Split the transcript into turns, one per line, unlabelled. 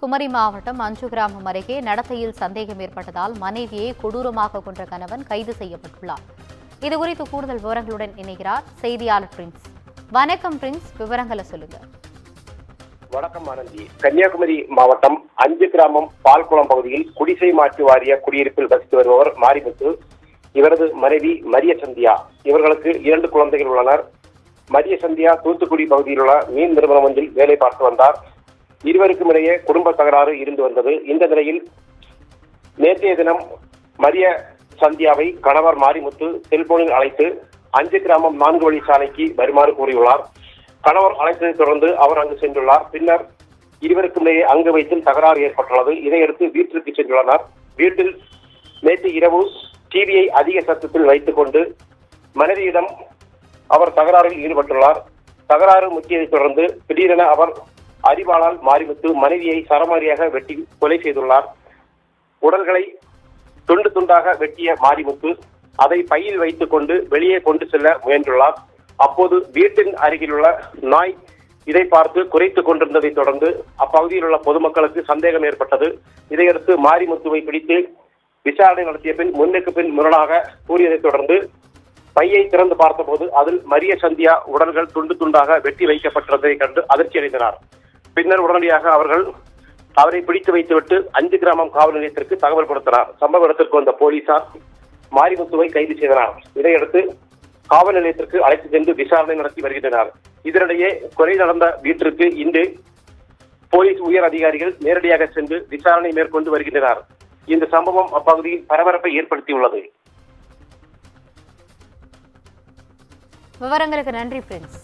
குமரி மாவட்டம் அஞ்சு கிராமம் அருகே நடத்தையில் சந்தேகம் ஏற்பட்டதால் மனைவியை கொடூரமாக கொன்ற கணவன் கைது செய்யப்பட்டுள்ளார். இதுகுறித்து கூடுதல் விவரங்களுடன் இணைகிறார் செய்தியாளர் பிரின்ஸ். வணக்கம் பிரின்ஸ், விவரங்களை சொல்லுங்க.
வணக்கம் ஆனந்தி. கன்னியாகுமரி மாவட்டம் அஞ்சு கிராமம் பால்குளம் பகுதியில் குடிசை மாற்று வாரிய குடியிருப்பில் வசித்து வருபவர் மாரிமுத்து. இவரது மனைவி மரிய சந்தியா. இவர்களுக்கு 2 குழந்தைகள் உள்ளனர். மரிய சந்தியா தூத்துக்குடி பகுதியில் உள்ள மீன் நிறுவனம் ஒன்றில் வேலை பார்த்து வந்தார். இருவருக்கும் இடையே குடும்ப தகராறு இருந்து வந்தது. இந்த நிலையில் நேற்றைய தினம் மரிய சந்தியாவை கணவர் மாரிமுத்து செல்போனில் அழைத்து அஞ்சு கிராமம் 4 வழி சாலைக்கு வருமாறு கூறியுள்ளார். கணவர் அழைத்ததை தொடர்ந்து அவர் அங்கு சென்றுள்ளார். பின்னர் இருவருக்கும் இடையே அங்கு வைத்தும் தகராறு ஏற்பட்டுள்ளது. இதையடுத்து வீட்டிற்கு சென்றுள்ளனர். வீட்டில் நேற்று இரவு டிவியை அதிக சத்தத்தில் வைத்துக் கொண்டு மனைவியிடம் அவர் தகராறில் ஈடுபட்டுள்ளார். தகராறு முக்கியதை தொடர்ந்து திடீரென அவர் அரிவாளால் மாரிமுத்து மனைவியை சரமாரியாக வெட்டி கொலை செய்துள்ளார். உடல்களை துண்டு துண்டாக வெட்டிய மாரிமுத்து அதை பையில் வைத்துக் கொண்டு வெளியே கொண்டு செல்ல முயன்றுள்ளார். அப்போது வீட்டின் அருகில் உள்ள நாய் இதை பார்த்து குறைத்துக் கொண்டிருந்ததை தொடர்ந்து அப்பகுதியில் உள்ள பொதுமக்களுக்கு சந்தேகம் ஏற்பட்டது. இதையடுத்து மாரிமுத்துவை பிடித்து விசாரணை நடத்திய பின் முன்னுக்கு பின் முரணாக கூறியதை தொடர்ந்து பையை திறந்து பார்த்தபோது அதில் மரிய சந்தியா உடல்கள் துண்டு துண்டாக வெட்டி வைக்கப்பட்டதை கண்டு அதிர்ச்சி அடைந்தனர். பின்னர் உடனடியாக அவரை பிடித்து வைத்துவிட்டு அஞ்சு கிராமம் காவல் நிலையத்திற்கு தகவல் கொடுத்தனர். சம்பவ இடத்திற்கு வந்த போலீசார் மாரிமுத்துவை கைது செய்தனர். இதையடுத்து காவல் நிலையத்திற்கு அழைத்து சென்று விசாரணை நடத்தி வருகின்றனர். இதனிடையே கொலை நடந்த வீட்டிற்கு இன்று போலீஸ் உயர் அதிகாரிகள் நேரடியாக சென்று விசாரணை மேற்கொண்டு வருகின்றனர். இந்த சம்பவம் அப்பகுதியில் பரபரப்பை ஏற்படுத்தியுள்ளது.
விவரங்களுக்கு நன்றி பிரின்ஸ்.